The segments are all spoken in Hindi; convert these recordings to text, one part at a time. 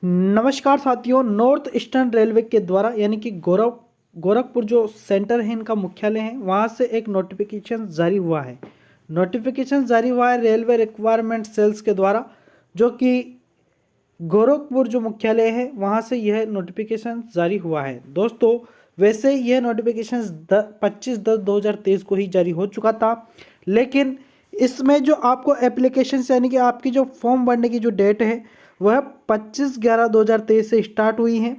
नमस्कार साथियों, नॉर्थ ईस्टर्न रेलवे के द्वारा यानी कि गोरखपुर जो सेंटर है, इनका मुख्यालय है, वहाँ से एक नोटिफिकेशन जारी हुआ है। नोटिफिकेशन जारी हुआ है रेलवे रिक्वायरमेंट सेल्स के द्वारा, जो कि गोरखपुर जो मुख्यालय है वहाँ से यह नोटिफिकेशन जारी हुआ है। दोस्तों, वैसे यह नोटिफिकेशन 25/10/2023 को ही जारी हो चुका था, लेकिन इसमें जो आपको एप्लीकेशन यानी कि आपकी जो फॉर्म भरने की जो डेट है वह 25/11/2023 से स्टार्ट हुई है,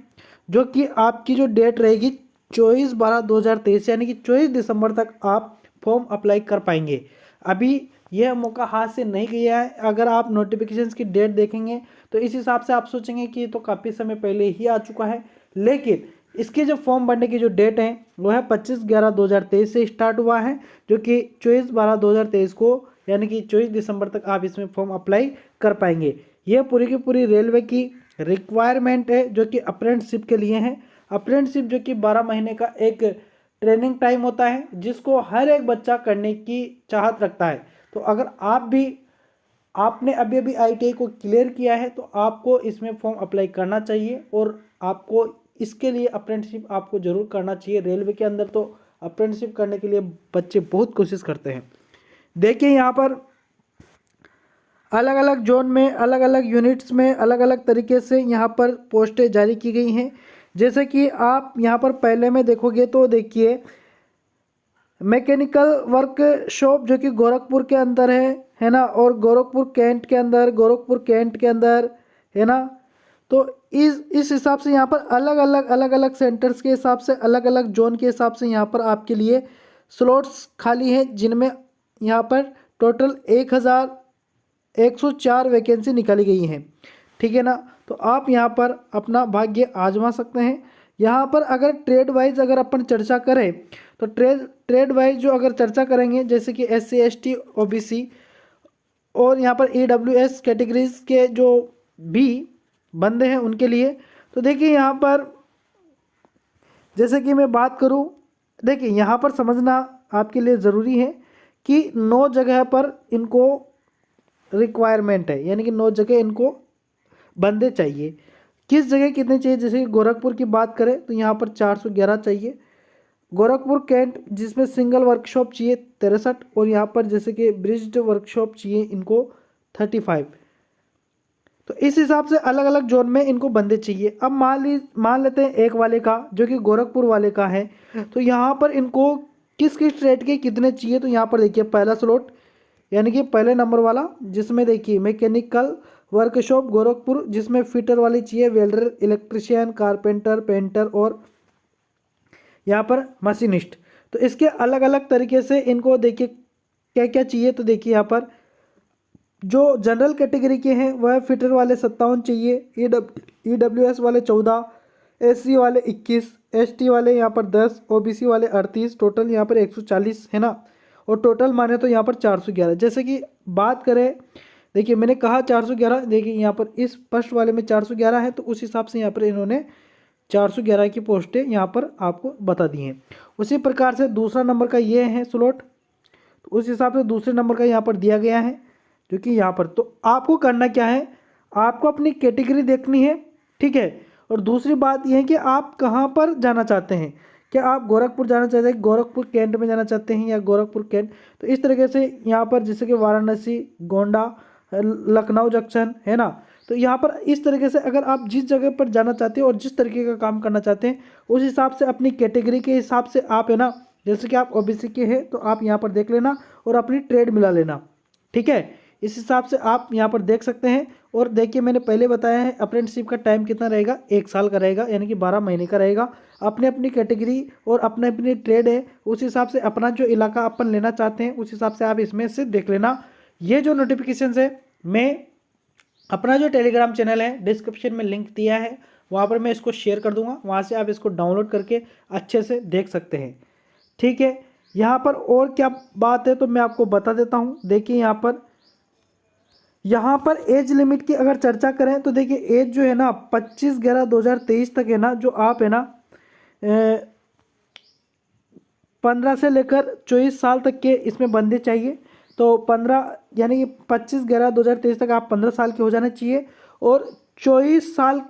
जो कि आपकी जो डेट रहेगी 24/12/2023 यानी कि 24 दिसंबर तक आप फॉर्म अप्लाई कर पाएंगे। अभी यह मौका हाथ से नहीं गया है। अगर आप नोटिफिकेशंस की डेट देखेंगे तो इस हिसाब से आप सोचेंगे कि ये तो काफ़ी समय पहले ही आ चुका है, लेकिन इसके जो फॉर्म भरने की जो डेट है वो है 25/11/2023 से स्टार्ट हुआ है, जो कि 24/12/2023 को यानी कि 24 दिसंबर तक आप इसमें फॉर्म अप्लाई कर पाएंगे। यह पूरी की पूरी रेलवे की रिक्वायरमेंट है, जो कि अप्रेंटिसशिप के लिए है। अप्रेंटिसशिप जो कि 12 महीने का एक ट्रेनिंग टाइम होता है, जिसको हर एक बच्चा करने की चाहत रखता है। तो अगर आपने अभी अभी आईटीआई को क्लियर किया है तो आपको इसमें फॉर्म अप्लाई करना चाहिए, और आपको इसके लिए अप्रेंटिसशिप आपको जरूर करना चाहिए। रेलवे के अंदर तो अप्रेंटिसशिप करने के लिए बच्चे बहुत कोशिश करते हैं। देखिए, यहाँ पर अलग अलग जोन में, अलग अलग यूनिट्स में अलग अलग तरीके से यहाँ पर पोस्टें जारी की गई हैं। जैसे कि आप यहाँ पर पहले में देखोगे तो देखिए, मैकेनिकल वर्कशॉप जो कि गोरखपुर के अंदर है ना, और गोरखपुर कैंट के अंदर है ना। तो इस हिसाब से यहाँ पर अलग अलग सेंटर्स के हिसाब से, अलग अलग जोन के हिसाब से यहाँ पर आपके लिए स्लॉट्स खाली हैं, जिनमें यहाँ पर टोटल 1104 वैकेंसी निकाली गई हैं। ठीक है ना। तो आप यहाँ पर अपना भाग्य आजमा सकते हैं। यहाँ पर अगर ट्रेड वाइज अगर अपन चर्चा करें तो ट्रेड वाइज जो अगर चर्चा करेंगे, जैसे कि SC ST OBC और यहाँ पर EWS कैटेगरीज के जो भी बंदे हैं उनके लिए, तो देखिए यहाँ पर जैसे कि मैं बात करूँ, देखिए यहाँ पर समझना आपके लिए ज़रूरी है कि 9 जगह पर इनको रिक्वायरमेंट है, यानी कि 9 जगह इनको बंदे चाहिए। किस जगह कितने चाहिए, जैसे कि गोरखपुर की बात करें तो यहाँ पर 411 चाहिए। गोरखपुर कैंट जिसमें सिंगल वर्कशॉप चाहिए 63, और यहाँ पर जैसे कि ब्रिज्ड वर्कशॉप चाहिए इनको 35। तो इस हिसाब से अलग अलग जोन में इनको बंदे चाहिए। अब मान लेते हैं एक वाले का, जो कि गोरखपुर वाले का है, तो यहाँ पर इनको किस किस ट्रेड के कितने चाहिए। तो यहाँ पर देखिए पहला स्लॉट यानी कि पहले नंबर वाला, जिसमें देखिए मैकेनिकल वर्कशॉप गोरखपुर, जिसमें फिटर वाली चाहिए, वेल्डर, इलेक्ट्रिशियन, कारपेंटर, पेंटर और यहाँ पर मशीनिस्ट। तो इसके अलग अलग तरीके से इनको देखिए क्या क्या चाहिए। तो देखिए यहाँ पर जो जनरल कैटेगरी के हैं वह फिटर वाले 57 चाहिए, EWS वाले 14, SC वाले 21, ST वाले यहाँ पर 10, OBC वाले 38, टोटल यहाँ पर 140 है ना। और टोटल माने तो यहाँ पर 411। जैसे कि बात करें, देखिए मैंने कहा 411, देखिए यहाँ पर इस फर्स्ट वाले में 411 है, तो उस हिसाब से यहाँ पर इन्होंने 411 की पोस्टें यहाँ पर आपको बता दी हैं। उसी प्रकार से दूसरा नंबर का ये है स्लॉट, तो उस हिसाब से दूसरे नंबर का यहाँ पर दिया गया है, जो कि यहाँ पर तो आपको करना क्या है, आपको अपनी कैटेगरी देखनी है। ठीक है। और दूसरी बात यह है कि आप कहाँ पर जाना चाहते हैं, क्या आप गोरखपुर जाना चाहते हैं, गोरखपुर कैंट में जाना चाहते हैं, या गोरखपुर कैंट। तो इस तरीके से यहाँ पर जैसे कि वाराणसी, गोंडा, लखनऊ जंक्शन है ना। तो यहाँ पर इस तरीके से अगर आप जिस जगह पर जाना चाहते हैं और जिस तरीके का काम करना चाहते हैं, उस हिसाब से अपनी कैटेगरी के हिसाब से आप है ना, जैसे कि आप OBC के हैं तो आप यहाँ पर देख लेना और अपनी ट्रेड मिला लेना। ठीक है। इस हिसाब से आप यहाँ पर देख सकते हैं। और देखिए मैंने पहले बताया है अप्रेंटिसशिप का टाइम कितना रहेगा, 1 साल का रहेगा, यानी कि 12 महीने का रहेगा। अपने अपनी कैटेगरी और अपने अपनी ट्रेड है, उस हिसाब से अपना जो इलाका अपन लेना चाहते हैं उस हिसाब से आप इसमें से देख लेना। ये जो नोटिफिकेशन है, मैं अपना जो टेलीग्राम चैनल है डिस्क्रिप्शन में लिंक दिया है, वहाँ पर मैं इसको शेयर कर दूंगा, वहाँ से आप इसको डाउनलोड करके अच्छे से देख सकते हैं। ठीक है। यहाँ पर और क्या बात है तो मैं आपको बता देता हूँ। देखिए यहाँ पर एज लिमिट की अगर चर्चा करें तो देखिए एज जो है ना 25/11/2023 तक है ना, जो आप है ना 15 से लेकर 24 साल तक के इसमें बंदे चाहिए। तो 15 यानी कि 25/11/2023 तक आप 15 साल के हो जाना चाहिए, और 24 साल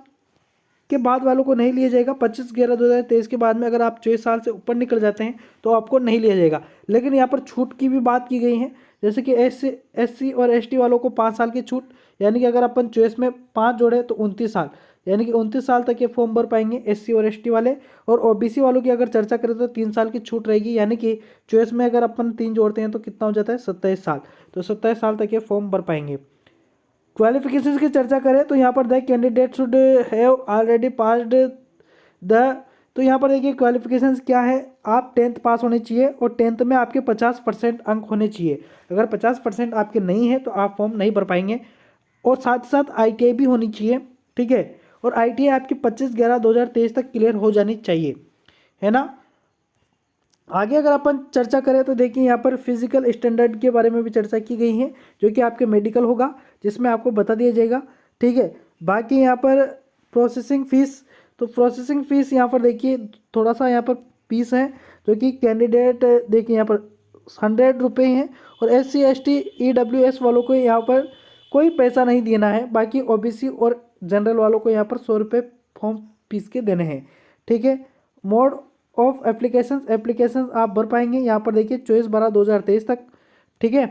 के बाद वालों को नहीं लिया जाएगा। 25/11/2023 के बाद में अगर आप 24 साल से ऊपर निकल जाते हैं तो आपको नहीं लिया जाएगा। लेकिन यहाँ पर छूट की भी बात की गई है, जैसे कि SC और ST वालों को 5 साल की छूट, यानी कि अगर अपन 24 में 5 जोड़े तो 29 साल, यानी कि 29 साल तक ये फॉर्म भर पाएंगे SC और ST वाले। और OBC वालों की अगर चर्चा करें तो 3 साल की छूट रहेगी, यानी कि 24 में अगर अपन 3 जोड़ते हैं तो कितना हो जाता है 27 साल, तो 27 साल तक ये फॉर्म भर पाएंगे। क्वालिफिकेशंस की चर्चा करें तो यहाँ पर the candidate should have already passed the, तो यहाँ पर देखिए क्वालिफिकेशंस क्या है, आप 10th पास होने चाहिए और 10th में आपके 50% अंक होने चाहिए। अगर 50% आपके नहीं है तो आप फॉर्म नहीं भर पाएंगे। और साथ ही साथ ITI भी होनी चाहिए, ठीक है, और ITI आपकी 25/11/2023 तक क्लियर हो जानी चाहिए, है ना। आगे अगर अपन चर्चा करें तो देखिए यहाँ पर फिजिकल स्टैंडर्ड के बारे में भी चर्चा की गई है, जो कि आपके मेडिकल होगा, जिसमें आपको बता दिया जाएगा, ठीक है। बाकी यहाँ पर प्रोसेसिंग फ़ीस, तो प्रोसेसिंग फ़ीस यहाँ पर देखिए थोड़ा सा यहाँ पर फीस है, जो कि कैंडिडेट देखिए यहाँ पर 100 रुपये हैं, और SC ST EWS वालों को यहाँ पर कोई पैसा नहीं देना है। बाकी OBC और जनरल वालों को यहाँ पर 100 रुपये फॉर्म फीस के देने हैं, ठीक है। मोड ऑफ एप्लीकेशंस आप भर पाएंगे यहाँ पर देखिए 24/12/2023 तक, ठीक है,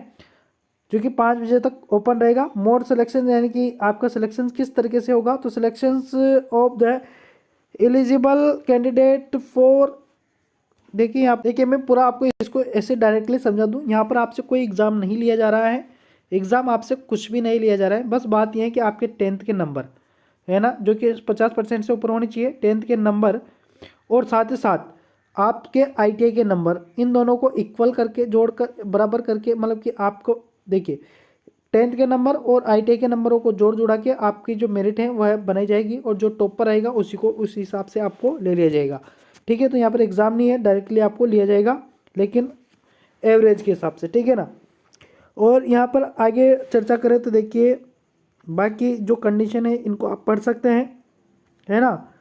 जो कि 5 बजे तक ओपन रहेगा। मोड सिलेक्शन, यानी कि आपका सिलेक्शन किस तरीके से होगा, तो selections of the eligible candidate for, देखिए यहाँ देखिए मैं पूरा आपको इसको ऐसे डायरेक्टली समझा दूँ, यहाँ पर आपसे कोई एग्ज़ाम नहीं लिया जा रहा है, एग्ज़ाम आपसे कुछ भी नहीं लिया जा रहा है। बस बात यह है कि आपके 10th के नंबर है ना, जो कि 50% से ऊपर होनी चाहिए 10th के नंबर, और साथ ही साथ आपके ITI के नंबर, इन दोनों को इक्वल करके जोड़कर बराबर करके, मतलब कि आपको देखिए 10th के नंबर और ITI के नंबरों को जोड़ जुड़ा के आपकी जो मेरिट है वह बनाई जाएगी, और जो टॉप पर रहेगा उसी को उस हिसाब से आपको ले लिया जाएगा, ठीक है। तो यहाँ पर एग्ज़ाम नहीं है, डायरेक्टली आपको लिया जाएगा, लेकिन एवरेज के हिसाब से, ठीक है ना। और यहाँ पर आगे चर्चा करें तो देखिए बाकी जो कंडीशन है इनको आप पढ़ सकते हैं, है ना।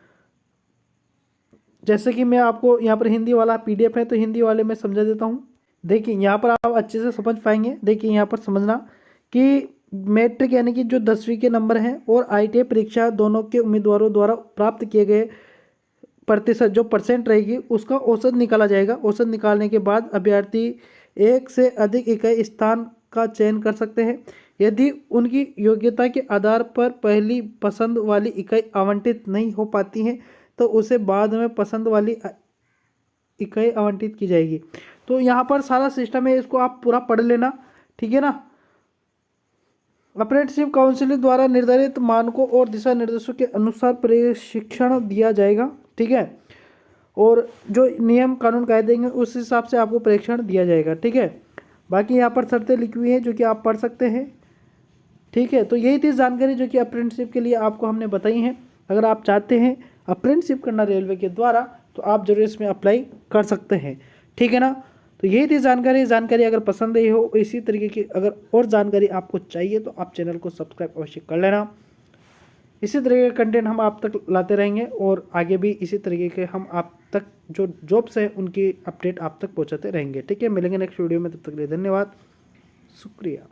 जैसे कि मैं आपको यहाँ पर हिंदी वाला PDF है तो हिंदी वाले में समझा देता हूँ। देखिए यहाँ पर आप अच्छे से समझ पाएंगे। देखिए यहाँ पर समझना कि मैट्रिक यानी कि जो 10वीं के नंबर हैं और ITI परीक्षा दोनों के उम्मीदवारों द्वारा प्राप्त किए गए प्रतिशत जो % रहेगी उसका औसत निकाला जाएगा। औसत निकालने के बाद अभ्यर्थी एक से अधिक इकाई स्थान का चयन कर सकते हैं। यदि उनकी योग्यता के आधार पर पहली पसंद वाली इकाई आवंटित नहीं हो पाती है तो उसे बाद में पसंद वाली इकाई आवंटित की जाएगी। तो यहाँ पर सारा सिस्टम है, इसको आप पूरा पढ़ लेना, ठीक है ना। अप्रेंटिसशिप काउंसिल द्वारा निर्धारित मानकों और दिशा निर्देशों के अनुसार प्रशिक्षण दिया जाएगा, ठीक है, और जो नियम कानून कायदे देंगे उस हिसाब से आपको प्रशिक्षण दिया जाएगा, ठीक है। बाकी यहाँ पर शर्तें लिखी हुई हैं जो कि आप पढ़ सकते हैं, ठीक है। तो यही थी जानकारी जो कि अप्रेंटिसशिप के लिए आपको हमने बताई है। अगर आप चाहते हैं अप्रेंटिसशिप करना रेलवे के द्वारा तो आप जरूर इसमें अप्लाई कर सकते हैं, ठीक है ना। तो यही थी जानकारी अगर पसंद आई हो, इसी तरीके की अगर और जानकारी आपको चाहिए तो आप चैनल को सब्सक्राइब अवश्य कर लेना। इसी तरीके का कंटेंट हम आप तक लाते रहेंगे और आगे भी इसी तरीके के हम आप तक जो जॉब्स हैं उनकी अपडेट आप तक पहुंचाते रहेंगे, ठीक है। मिलेंगे नेक्स्ट वीडियो में, तब तक के लिए धन्यवाद, शुक्रिया।